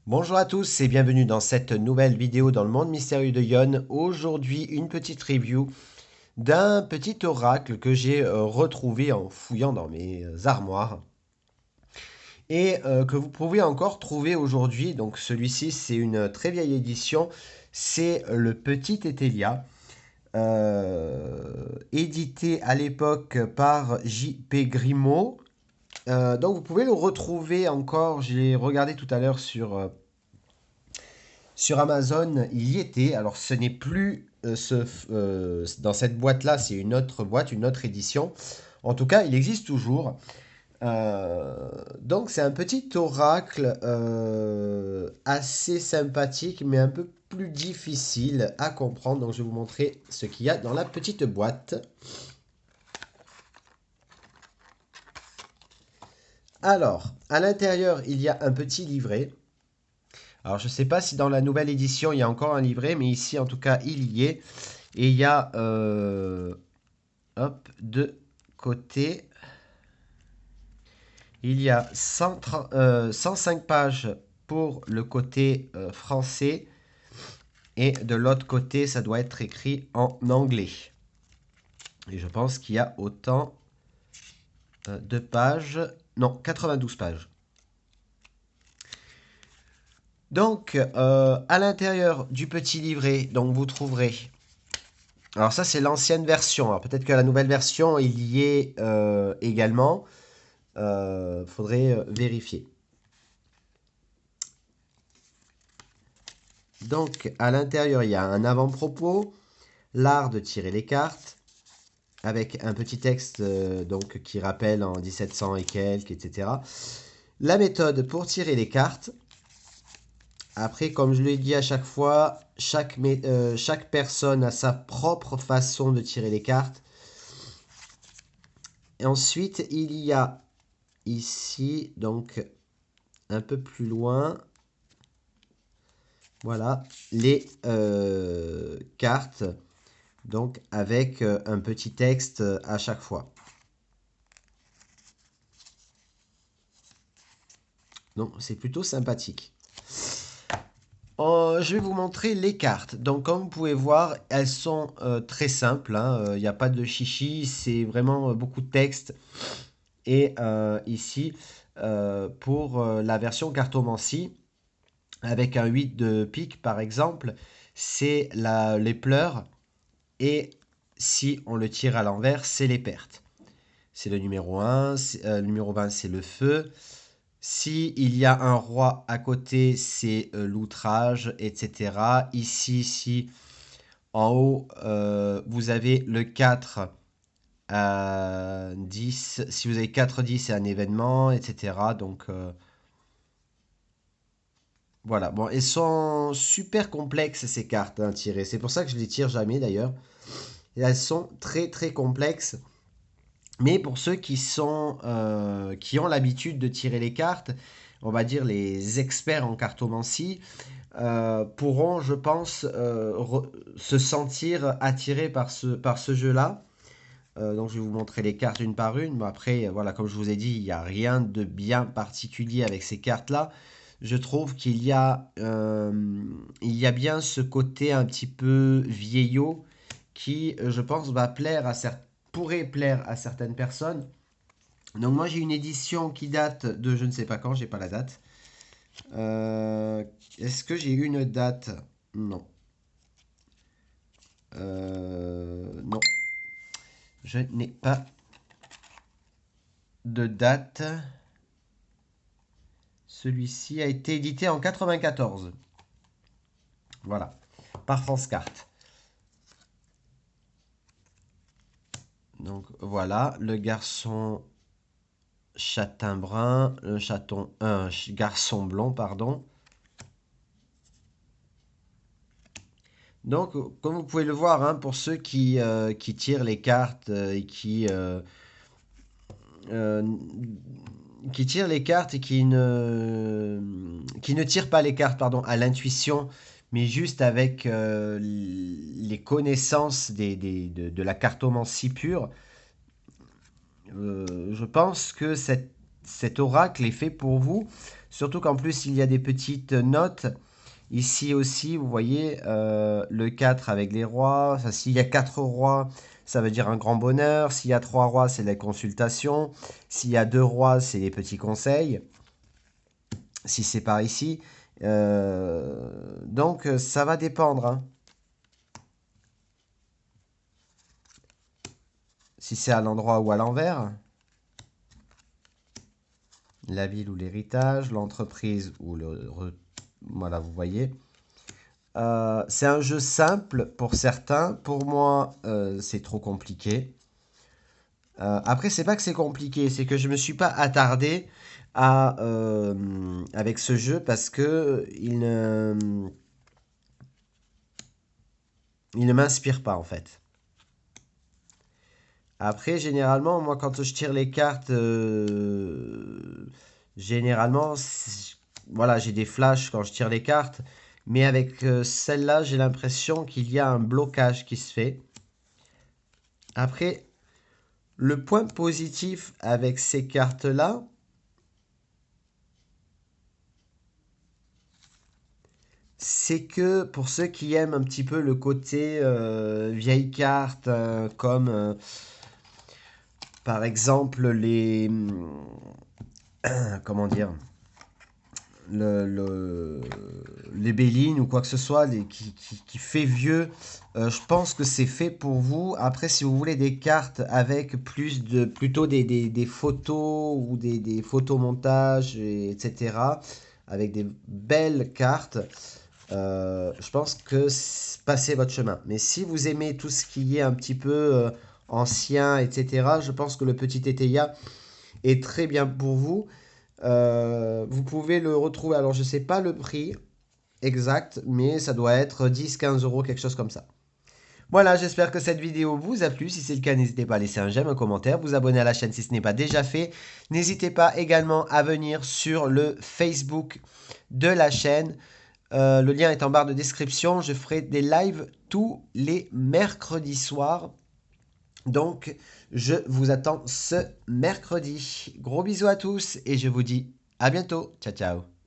Bonjour à tous et bienvenue dans cette nouvelle vidéo dans le monde mystérieux de Yon. Aujourd'hui, une petite review d'un petit oracle que j'ai retrouvé en fouillant dans mes armoires et que vous pouvez encore trouver aujourd'hui. Donc celui-ci, c'est une très vieille édition. C'est le Petit Etelia, édité à l'époque par J.P. Grimaud. Donc vous pouvez le retrouver encore, j'ai regardé tout à l'heure sur Amazon, il y était. Alors, ce n'est plus dans cette boîte-là, c'est une autre boîte, une autre édition. En tout cas, il existe toujours. Donc, c'est un petit oracle assez sympathique, mais un peu plus difficile à comprendre. Donc, je vais vous montrer ce qu'il y a dans la petite boîte. Alors, à l'intérieur, il y a un petit livret. Alors, je ne sais pas si dans la nouvelle édition, il y a encore un livret, mais ici, en tout cas, il y est. Et il y a, hop, de côté, il y a 105 pages pour le côté français. Et de l'autre côté, ça doit être écrit en anglais. Et je pense qu'il y a autant de pages. Non, 92 pages. Donc, à l'intérieur du petit livret, donc vous trouverez. Alors ça, c'est l'ancienne version. Alors peut-être que la nouvelle version, il y est également. Faudrait vérifier. Donc, à l'intérieur, il y a un avant-propos, l'art de tirer les cartes, avec un petit texte donc, qui rappelle en 1700 et quelques, etc. La méthode pour tirer les cartes. Après, comme je l'ai dit à chaque fois, chaque personne a sa propre façon de tirer les cartes. Et ensuite, il y a ici, donc un peu plus loin, voilà, les cartes, donc avec un petit texte à chaque fois. Donc c'est plutôt sympathique. Je vais vous montrer les cartes. Donc comme vous pouvez voir, elles sont très simples, hein. Il n'y a pas de chichi, c'est vraiment beaucoup de texte. Et ici, pour la version cartomancie, avec un 8 de pique par exemple, c'est les pleurs. Et si on le tire à l'envers, c'est les pertes. C'est le numéro 1, le numéro 20, c'est le feu. Si il y a un roi à côté, c'est l'outrage, etc. Ici, si en haut, vous avez le 4 à 10, si vous avez 4, 10, c'est un événement, etc. Donc, voilà. Bon, elles sont super complexes, ces cartes à tirer. C'est pour ça que je les tire jamais, d'ailleurs. Et elles sont très, très complexes. Mais pour ceux qui ont l'habitude de tirer les cartes, on va dire les experts en cartomancie, pourront, je pense, se sentir attirés par ce jeu-là. Donc je vais vous montrer les cartes une par une. Mais après, voilà, comme je vous ai dit, il n'y a rien de bien particulier avec ces cartes-là. Je trouve qu'il y a bien ce côté un petit peu vieillot qui, je pense, pourrait plaire à certaines personnes. Donc moi j'ai une édition qui date de je ne sais pas quand, j'ai pas la date. Euh, Est-ce que j'ai une date? Non. Non, je n'ai pas de date. Celui-ci a été édité en 94. Voilà, par France Carte. Donc voilà, le garçon châtain brun, un garçon blond, pardon. Donc, comme vous pouvez le voir, hein, pour ceux qui tirent les cartes et euh, qui tirent les cartes et qui ne tirent pas les cartes, pardon, à l'intuition, mais juste avec les connaissances de la cartomancie pure, je pense que cet oracle est fait pour vous. Surtout qu'en plus, il y a des petites notes. Ici aussi, vous voyez, le 4 avec les rois. Enfin, s'il y a 4 rois, ça veut dire un grand bonheur. S'il y a 3 rois, c'est les consultations. S'il y a 2 rois, c'est les petits conseils. Si c'est par ici. Donc, ça va dépendre, hein. Si c'est à l'endroit ou à l'envers. La ville ou l'héritage, l'entreprise ou le... Voilà, vous voyez. C'est un jeu simple pour certains. Pour moi, c'est trop compliqué. Après, c'est pas que c'est compliqué, c'est que je me suis pas attardé avec ce jeu parce que il ne m'inspire pas en fait. Après, généralement, moi, quand je tire les cartes, généralement, voilà, j'ai des flashs quand je tire les cartes, mais avec celle-là, j'ai l'impression qu'il y a un blocage qui se fait. Après, le point positif avec ces cartes-là, c'est que pour ceux qui aiment un petit peu le côté vieille carte, comme par exemple comment dire, le, les Bélines ou quoi que ce soit, qui fait vieux, je pense que c'est fait pour vous. Après, si vous voulez des cartes avec plutôt des photos ou des photomontages, etc., avec des belles cartes, je pense que passez votre chemin. Mais si vous aimez tout ce qui est un petit peu ancien, etc., je pense que le petit Teteia est très bien pour vous. Vous pouvez le retrouver, alors je ne sais pas le prix exact, mais ça doit être 10-15 euros, quelque chose comme ça. Voilà, j'espère que cette vidéo vous a plu. Si c'est le cas, n'hésitez pas à laisser un j'aime, un commentaire, vous abonner à la chaîne si ce n'est pas déjà fait. N'hésitez pas également à venir sur le Facebook de la chaîne. Le lien est en barre de description. Je ferai des lives tous les mercredis soirs. Donc, je vous attends ce mercredi. Gros bisous à tous et je vous dis à bientôt. Ciao, ciao.